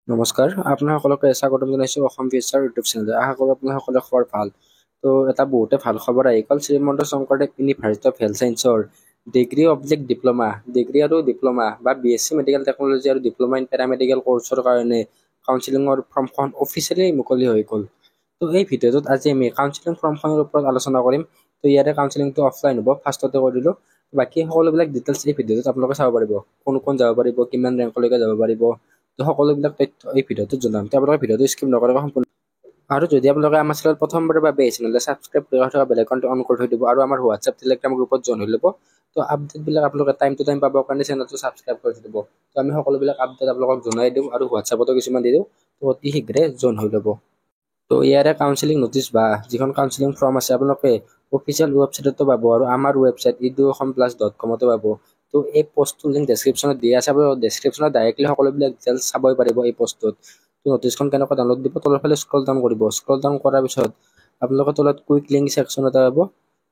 নমস্কাৰ, আপোনাৰ সকলোকে স্বাগতম জনাইছোঁ অসম ফিউচাৰ ইউটিউব চেনেললৈ। আশা কৰোঁ আপোনাৰ সকলোৰে খবৰ ভাল। এটা বহুতে ভাল খবৰ আহি গ'ল। Srimanta Sankardev university of health ছায়েন্সৰ ডিগ্ৰী আৰু ডিপ্ল'মা বা BSc মেডিকেল টেকন'লজি আৰু ডিপ্ল'মা ইন পেৰামেডিকেল কৰ্চৰ কাৰণে কাউন্সিলিঙৰ ফৰ্মখন অফিচিয়েলি মুকলি হৈ গ'ল। এই ভিডিঅ'টোত আজি আমি কাউন্সিলিং ফৰ্মখনৰ ওপৰত আলোচনা কৰিম। ইয়াৰে কাউন্সিলিংটো অফলাইন হ'ব, ফাৰ্ষ্টতে কৰি দিলোঁ। বাকী সকলোবিলাক ডিটেইলছ এই ভিডিঅ'টোত আপোনালোকে চাব পাৰিব। কোন যাব পাৰিব, কিমান ৰেংকলৈকে যাব পাৰিব, সকলোবিলাক তথ্য এই ভিডিঅ'টোত জনাম। আপোনালোকে ভিডিঅ'টো স্কিপ নকৰাকৈ সম্পূৰ্ণ। আৰু যদি আপোনালোকে আমাৰ চেনেলত প্ৰথমবাৰৰ বাবে আহিছে, নহ'লে ছাবস্ক্ৰাইব কৰি থকা বেল আইকনটো অন কৰি থৈ দিব আৰু আমাৰ হোৱাটছএপ টেলিগ্ৰাম গ্ৰুপত জইন হৈ ল'ব। আপডেটবিলাক আপোনালোকে টাইম টু টাইম পাবৰ কাৰণে চেনেলটো ছাবস্ক্ৰাইব কৰি থৈ দিব। আমি সকলোবিলাক আপডেট আপোনালোকক জনাই দিওঁ আৰু হোৱাটছএপতো কিছুমান দি দিওঁ। অতি শীঘ্ৰে জইন হৈ ল'ব। ইয়াৰে কাউন্সিলিং নটিচ বা যিখন কাউন্সিলিং ফৰ্ম আছে আপোনালোকে অফিচিয়েল ৱেবছাইটতো পাব আৰু আমাৰ ৱেবছাইট eduationplus.com-তো পাব। এই পষ্টটোৰ লিংক ডেছক্ৰিপশ্যনত দিয়া আছে। ডেছক্ৰিপশ্যনত ডাইৰেক্টলি সকলোবিলাক ডিটেইলছ চাবই পাৰিব এই পষ্টটোত। নটিচখন কেনেকৈ ডাউনলোড দিব, তলৰ ফালে স্ক্ৰল ডাউন কৰিব। স্ক্ৰল ডাউন কৰাৰ পিছত আপোনালোকৰ তলত কুইক লিংক ছেকশ্যন এটা পাব।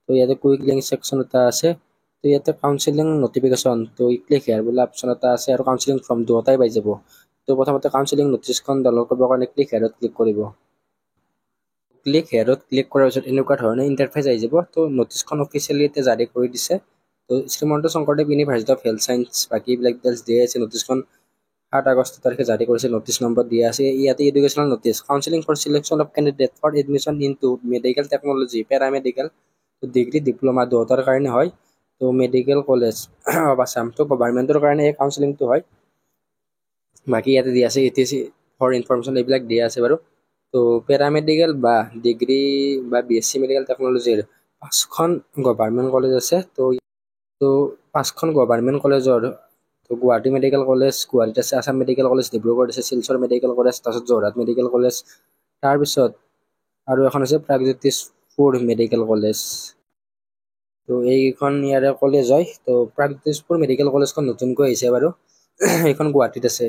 ইয়াতে কুইক লিংক ছেকশ্যন এটা আছে। ইয়াতে কাউন্সিলিং নটিফিকেশ্যন, ক্লিক হেয়াৰ বোলা অপশ্যন এটা আছে আৰু কাউন্সিলিং ফৰ্ম দুয়োটাই পাই যাব। প্ৰথমতে কাউন্সিলিং নটিচখন ডাউনলোড কৰিবৰ কাৰণে ক্লিক হেয়াৰত ক্লিক কৰিব। ক্লিক হেয়াৰত ক্লিক কৰাৰ পিছত এনেকুৱা ধৰণৰ ইণ্টাৰফেচ আহি যাব। নটিচখন অফিচিয়েলি এতিয়া জাৰি কৰি দিছে। Srimanta Sankardev university of health science বাকী এইবিলাক ডিটেইলছ দিয়া আছে। নটিচখন 7 আগষ্ট তাৰিখে জাৰি কৰিছে। নটিচ নম্বৰ দিয়া আছে। ইয়াতে educational notice, counselling for selection of candidate for admission into medical technology, paramedical, degree, diploma দুয়োটাৰ কাৰণে হয়। মেডিকেল কলেজ অফ আছাম, গভৰ্ণমেণ্টৰ কাৰণে এই কাউন্সিলিংটো হয়। বাকী ইয়াতে দিয়া আছে ETC ফৰ ইনফৰমেশ্যন, এইবিলাক দিয়া আছে বাৰু। পেৰামেডিকেল বা ডিগ্ৰী বা BSc মেডিকেল টেকন'লজিৰ 5খন গভৰ্ণমেণ্ট কলেজ আছে। 5খন গভৰ্ণমেণ্ট কলেজৰ গুৱাহাটী মেডিকেল কলেজ গুৱাহাটীত আছে, আছাম মেডিকেল কলেজ ডিব্ৰুগড়ত আছে, শিলচৰ মেডিকেল কলেজ, তাৰপিছত যোৰহাট মেডিকেল কলেজ, তাৰপিছত আৰু এখন আছে প্ৰাগজ্যোতিষপুৰ মেডিকেল কলেজ। এইখন ইয়াৰে কলেজ হয়। প্ৰাগজ্যোতিষপুৰ মেডিকেল কলেজখন নতুনকৈ আহিছে বাৰু। এইখন গুৱাহাটীত আছে।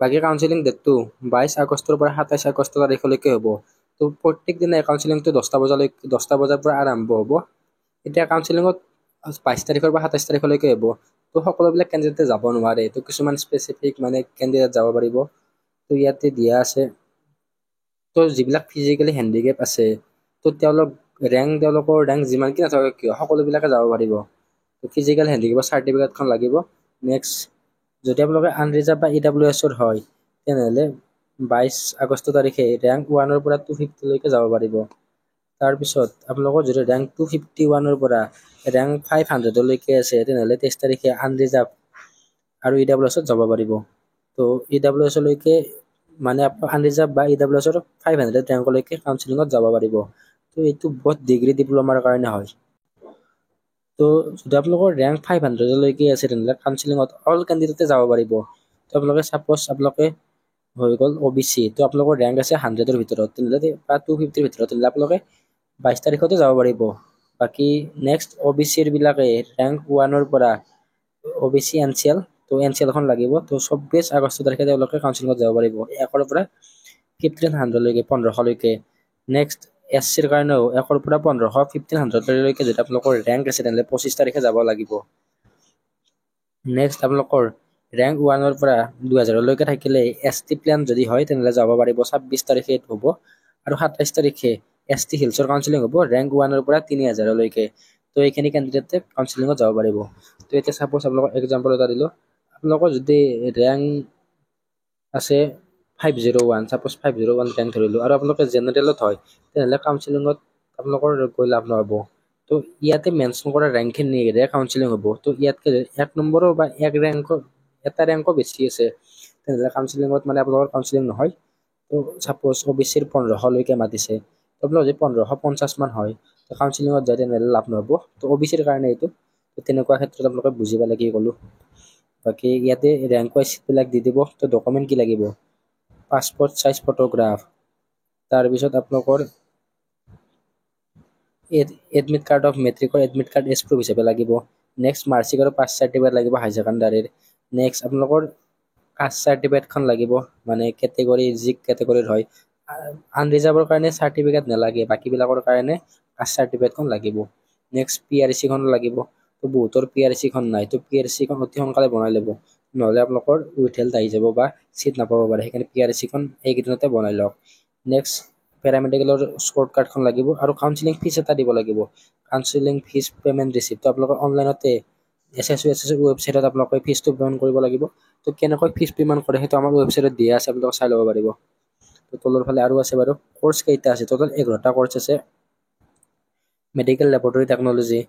বাকী কাউন্সিলিং ডেটটো 22 আগষ্টৰ পৰা 27 আগষ্ট তাৰিখলৈকে হ'ব। প্ৰত্যেক দিনা কাউন্সিলিংটো 10টা বজাৰ পৰা আৰম্ভ হ'ব। এতিয়া কাউন্সিলিঙত 22 তাৰিখৰ পৰা 27 তাৰিখলৈকে হ'ব। সকলোবিলাক কেণ্ডিডেটে যাব নোৱাৰে। কিছুমান স্পেচিফিক কেণ্ডিডেট যাব পাৰিব। ইয়াতে দিয়া আছে। যিবিলাক ফিজিকেলি হেণ্ডিকেপ আছে, তেওঁলোকৰ ৰেংক যিমান কি নাথাকক কিয় সকলোবিলাকে যাব পাৰিব। ফিজিকেল হেণ্ডিকেপৰ চাৰ্টিফিকেটখন লাগিব। নেক্সট, যদি আপোনালোকে আনৰিজাৰ্ভ বা EWS হয়, তেনেহ'লে 22 আগষ্ট তাৰিখে ৰেংক 1-ৰ পৰা 250লৈকে যাব পাৰিব। তাৰপিছত আপোনালোকৰ যদি ৰেংক 251-ৰ পৰা ৰেংক 500লৈকে আছে, তেনেহ'লে 23 তাৰিখে আনৰিজাৰ্ভ আৰু EWSত যাব পাৰিব। EWSলৈকে আনৰিজাৰ্ভ বা EWSৰ 500 ৰেংকলৈকে কাউন্সিলিঙত যাব পাৰিব। এইটো বহুত ডিগ্ৰী ডিপ্ল'মাৰ কাৰণে হয়। যদি আপোনালোকৰ ৰেংক 500লৈকে আছে, তেনেহ'লে কাউন্সিলিঙত অল কেণ্ডিডেটে যাব পাৰিব। আপোনালোকে হৈ গ'ল OBC, আপোনালোকৰ ৰেংক আছে 100ৰ ভিতৰত, তেনেহ'লে বা 250ৰ ভিতৰত, তেনেহ'লে আপোনালোকে 22 তাৰিখতে যাব পাৰিব। বাকী নেক্সট OBCৰ বিলাকে ৰেংক 1-ৰ পৰা OBC NCL, NCLখন লাগিব। 24 আগষ্ট তাৰিখে তেওঁলোকে কাউন্সিলিঙত যাব পাৰিব। 1-ৰ পৰা 1500লৈকে, 1500লৈকে। নেক্সট SCৰ কাৰণেও 1-ৰ পৰা 1500, 1500লৈকে যদি আপোনালোকৰ ৰেংক আছে, তেনেহ'লে 25 তাৰিখে যাব লাগিব। নেক্সট আপোনালোকৰ ৰেংক 1-ৰ পৰা 2000লৈকে থাকিলে ST প্লেন যদি হয়, তেনেহ'লে যাব পাৰিব। 26 তাৰিখে হ'ব আৰু 27 তাৰিখে ST হিলছৰ কাউন্সিলিং হ'ব ৰেংক 1-ৰ পৰা 3000লৈকে। এইখিনি কেণ্ডিডেটে কাউন্সিলিঙত যাব পাৰিব। এতিয়া চাপ'জ আপোনালোকক এক্সাম্পল এটা দিলোঁ। আপোনালোকৰ যদি ৰেংক আছে 501, চাপ'জ 501 ৰেংক ধৰিলোঁ, আৰু আপোনালোকে জেনেৰেলত হয়, তেনেহ'লে কাউন্সিলিঙত আপোনালোকৰ গৈ লাভ নহ'ব। ইয়াতে মেনশ্যন কৰা ৰেংকখিনিৰে কাউন্সিলিং হ'ব। ইয়াতকে 1 নম্বৰো বা এটা ৰেংকো বেছি আছে, তেনেহ'লে কাউন্সিলিঙত আপোনালোকৰ কাউন্সিলিং নহয়। চাপ'জ OBCৰ 1500লৈকে মাতিছে, আপোনালোকৰ যদি 1550 মান হয়, কাউন্সিলিঙত যায় তেনেহ'লে লাভ নহ'ব। OBCৰ কাৰণে এইটো। তেনেকুৱা ক্ষেত্ৰত আপোনালোকে বুজি পালে কি ক'লোঁ। বাকী ইয়াতে ৰেংক ৱাইজবিলাক দি দিব। ডকুমেণ্ট কি লাগিব? পাছপৰ্ট চাইজ ফটোগ্ৰাফ, তাৰপিছত আপোনালোকৰ এডমিট কাৰ্ড অফ মেট্ৰিকৰ এডমিট কাৰ্ড এজ প্ৰুফ হিচাপে লাগিব। নেক্সট মাৰ্কশ্বিট আৰু পাছ চাৰ্টিফিকেট লাগিব হাই ছেকেণ্ডাৰীৰ। নেক্সট আপোনালোকৰ কাষ্ট চাৰ্টিফিকেটখন লাগিব, কেটেগৰী যি কেটেগৰীৰ হয়। আনৰিজাৰ্ভৰ কাৰণে চাৰ্টিফিকেট নালাগে, বাকীবিলাকৰ কাৰণে কাষ্ট চাৰ্টিফিকেটখন লাগিব। নেক্সট PRC খন লাগিব। বহুতৰ PRC খন নাই, PRC খন অতি সোনকালে বনাই ল'ব। নহ'লে আপোনালোকৰ উইথ হেল্থ আহি যাব বা চিট নাপাব পাৰে। সেইকাৰণে PRSCখন এইকেইদিনতে বনাই লওক। নেক্সট পেৰামেডিকেলৰ স্ক'ৰ কাৰ্ডখন লাগিব আৰু কাউন্সিলিং ফিজ এটা দিব লাগিব। কাউন্সিলিং ফিজ পে'মেণ্ট ৰিচিপ্টটো আপোনালোকৰ অনলাইনতে SSC ৱেবছাইটত আপোনালোকে ফিজটো পে'মেণ্ট কৰিব লাগিব। তো কেনেকৈ ফিজ পে'মেণ্ট কৰে সেইটো আমাৰ ৱেবছাইটত দিয়া আছে, আপোনালোকে চাই ল'ব পাৰিব। তো তলৰ ফালে আৰু আছে বাৰু। কোৰ্চ কেইটা আছে, টোটেল 11টা কোৰ্চ আছে। Medical laboratory technology,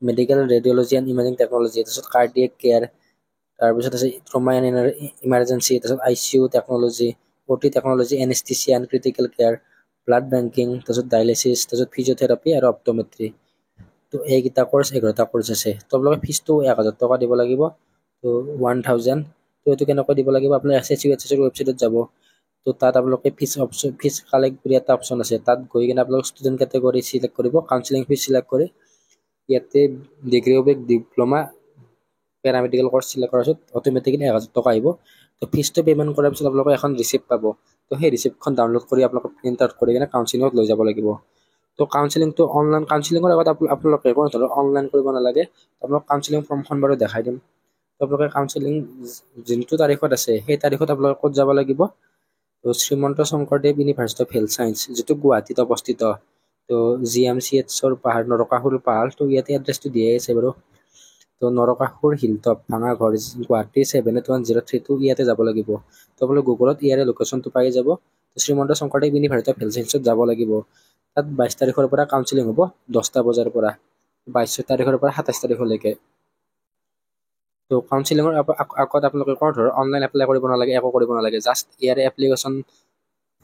medical radiology and imaging technology, তাৰপিছত কাৰ্ডিয়েক কেয়াৰ, তাৰপিছত আছে ট্ৰমা এণ্ড ইমাৰ্জেঞ্চি, তাৰপিছত ICU technology, OT technology, anaesthesia and critical care, blood banking, তাৰপিছত ডায়েলিচিছ, তাৰপিছত ফিজিঅ'থেৰাপি আৰু অপট'মেট্ৰি। তো এইকেইটা কোৰ্চ 11টা কোৰ্চ আছে। তো আপোনালোকে ফিজটো 1000 টকা দিব লাগিব। তো 1000। তো এইটো কেনেকৈ দিব লাগিব, আপোনাৰ SSC ৱেবছাইটত যাব। তো তাত আপোনালোকে ফিজ কালেক্ট কৰি এটা অপশ্যন আছে, তাত গৈ কিনে আপোনালোকে ষ্টুডেণ্ট কেটেগৰী চিলেক্ট কৰিব, কাউন্সিলিং ফিজ চিলেক্ট কৰি ইয়াতে ডিগ্ৰী অবিক ডিপ্ল'মা পেৰামেডিকেল কোৰ্চ চিলেক্ট কৰাৰ পিছত অট'মেটিকেলি 1000 টকা আহিব। তো ফিজটো পে'মেণ্ট কৰাৰ পিছত আপোনালোকে এখন ৰিচিপ্ট পাব। তো সেই ৰিচিপ্টখন ডাউনলোড কৰি আপোনালোকে প্ৰিণ্ট আউট কৰি কিনে কাউন্সিলিঙত লৈ যাব লাগিব। তো কাউন্সিলিংটো অনলাইন, কাউন্সিলিঙৰ আগত আপোনালোকে কোনো ধৰণৰ অনলাইন কৰিব নালাগে। আপোনালোক কাউন্সিলিং ফৰ্মখন বাৰু দেখাই দিম। তো আপোনালোকে কাউন্সিলিং যোনটো তাৰিখত আছে সেই তাৰিখত আপোনালোকে ক'ত যাব লাগিব, তো Srimanta Sankardev university of health science, যিটো গুৱাহাটীত অৱস্থিত। তো GMCHৰ পাহাৰ, নৰকাসুৰ পাহাৰ, তো ইয়াতে এড্ৰেছটো দিয়াই আছে বাৰু। তো নৰকাসুৰ হিলটপ, ভাঙাঘৰ, গুৱাহাটী 78103, ইয়াতে যাব লাগিব। তো আপোনালোকে গুগলত ইয়াৰে লোকেশ্যনটো পাই যাব। তো Srimanta Sankardev university of health ছায়েন্সত যাব লাগিব। তাত 22 তাৰিখৰ পৰা কাউন্সিলিং হ'ব 10টা বজাৰ পৰা, 22 তাৰিখৰ পৰা 27 তাৰিখলৈকে। তো কাউন্সিলিঙৰ আগত আপোনালোকে কোনো ধৰণৰ অনলাইন এপ্লাই কৰিব নালাগে, একো কৰিব নালাগে। জাষ্ট ইয়াৰে এপ্লিকেশ্যন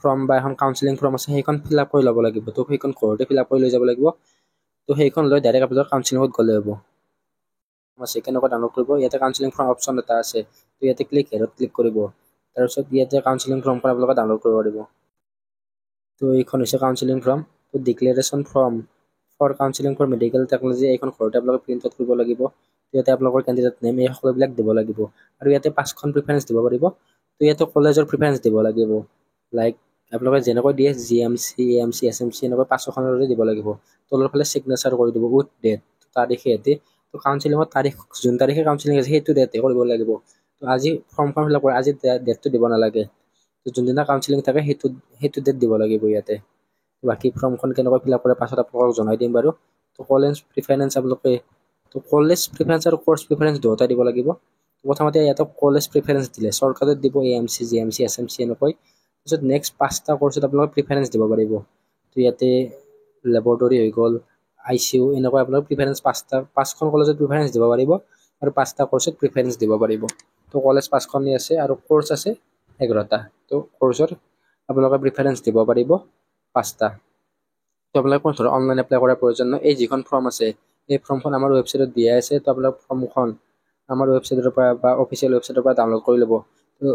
ফৰ্ম বা এখন কাউন্সিলিং ফৰ্ম আছে, সেইখন ফিল আপ কৰি ল'ব লাগিব। তো সেইখন ঘৰতে ফিল আপ কৰি লৈ যাব লাগিব। তো সেইখন লৈ ডাইৰেক্ট আপোনালোকে কাউন্সিলিঙত গ'লে হ'ব। আছে কেনেকৈ ডাউনলোড কৰিব, ইয়াতে কাউন্সিলিং ফৰ্ম অপশ্যন এটা আছে। তো ইয়াতে হেৰত ক্লিক কৰিব। তাৰপিছত ইয়াতে কাউন্সিলিং ফৰ্মখন আপোনালোকে ডাউনলোড কৰিব পাৰিব। তো এইখন হৈছে কাউন্সিলিং ফৰ্ম। তো declaration form for counselling for medical technology, এইখন ঘৰতে আপোনালোকে প্ৰিণ্ট আউট কৰিব লাগিব। ইয়াতে আপোনালোকৰ কেণ্ডিডেট নেম এই সকলোবিলাক দিব লাগিব। আৰু ইয়াতে 5খন প্ৰিফাৰেঞ্চ দিব পাৰিব। তো ইয়াতে কলেজৰ প্ৰিফাৰেঞ্চ দিব লাগিব। লাইক আপোনালোকে যেনেকৈ দিয়ে GMC, AMC, SMC এনেকৈ 5খনৰে দিব লাগিব। তলৰ ফালে ছিগনেচাৰ কৰি দিব উইথ ডেট, তাৰিখে এতে। তো কাউন্সিলিঙৰ তাৰিখ, যোন তাৰিখে কাউন্সিলিং আছে সেইটো ডেটে কৰিব লাগিব। তো আজি ফৰ্মখন ফিল আপ কৰি আজি ডেটটো দিব নালাগে। তো যোনদিনা কাউন্সিলিং থাকে সেইটো ডেট দিব লাগিব ইয়াতে। বাকী ফৰ্মখন কেনেকৈ ফিল আপ কৰে পাছত আপোনালোকক জনাই দিম বাৰু। তো কলেজ প্ৰিফাৰেঞ্চ আপোনালোকে, তো কলেজ প্ৰিফাৰেঞ্চ আৰু কোৰ্চ প্ৰিফাৰেঞ্চ দুয়োটা দিব লাগিব। প্ৰথমতে ইয়াতে কলেজ প্ৰিফাৰেঞ্চ দিলে চৰকাৰত দিব AMC, GMC, SMC এনেকৈ। তাৰপিছত নেক্সট 5টা কোৰ্চত আপোনালোকে প্ৰিফাৰেঞ্চ দিব পাৰিব। তো ইয়াতে লেবৰেটৰী হৈ গ'ল, ICU এনেকৈ আপোনালোকে প্ৰিফাৰেঞ্চ 5খন কলেজত প্ৰিফাৰেঞ্চ দিব পাৰিব আৰু 5টা কোৰ্চত প্ৰিফাৰেঞ্চ দিব পাৰিব। তো কলেজ 5খনেই আছে আৰু কোৰ্চ আছে 11টা। তো কোৰ্চৰ আপোনালোকে প্ৰিফাৰেঞ্চ দিব পাৰিব 5টা। তো আপোনালোকে কোনো ধৰণৰ অনলাইন এপ্লাই কৰাৰ প্ৰয়োজন নাই। এই যিখন ফৰ্ম আছে এই ফৰ্মখন আমাৰ ৱেবছাইটত দিয়া আছে। তো আপোনালোকে ফৰ্মখন আমাৰ ৱেবছাইটৰ পৰা বা অফিচিয়েল ৱেবছাইটৰ পৰা ডাউনলোড কৰি ল'ব। তো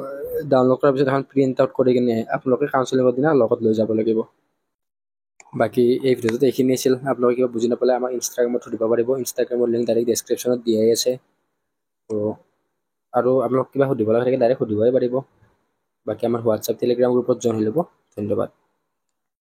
ডাউনলোড কৰাৰ পিছত এখন প্ৰিণ্ট আউট কৰি কিনে আপোনালোকে কাউন্সিলিঙৰ দিনা লগত লৈ যাব লাগিব। বাকী এই ভিডিঅ'টোত এইখিনি আছিল। আপোনালোকে কিবা বুজি নাপালে আমাৰ ইনষ্টাগ্ৰামত সুধিব পাৰিব। ইনষ্টাগ্ৰামৰ লিংক ডাইৰেক্ট ডেছক্ৰিপশ্যনত দিয়াই আছে। তো আৰু আপোনালোক কিবা সুধিব লাগে ডাইৰেক্ট সুধিবই পাৰিব। বাকী আমাৰ হোৱাটছআপ টেলিগ্ৰাম গ্ৰুপত জইন হৈ ল'ব। ধন্যবাদ।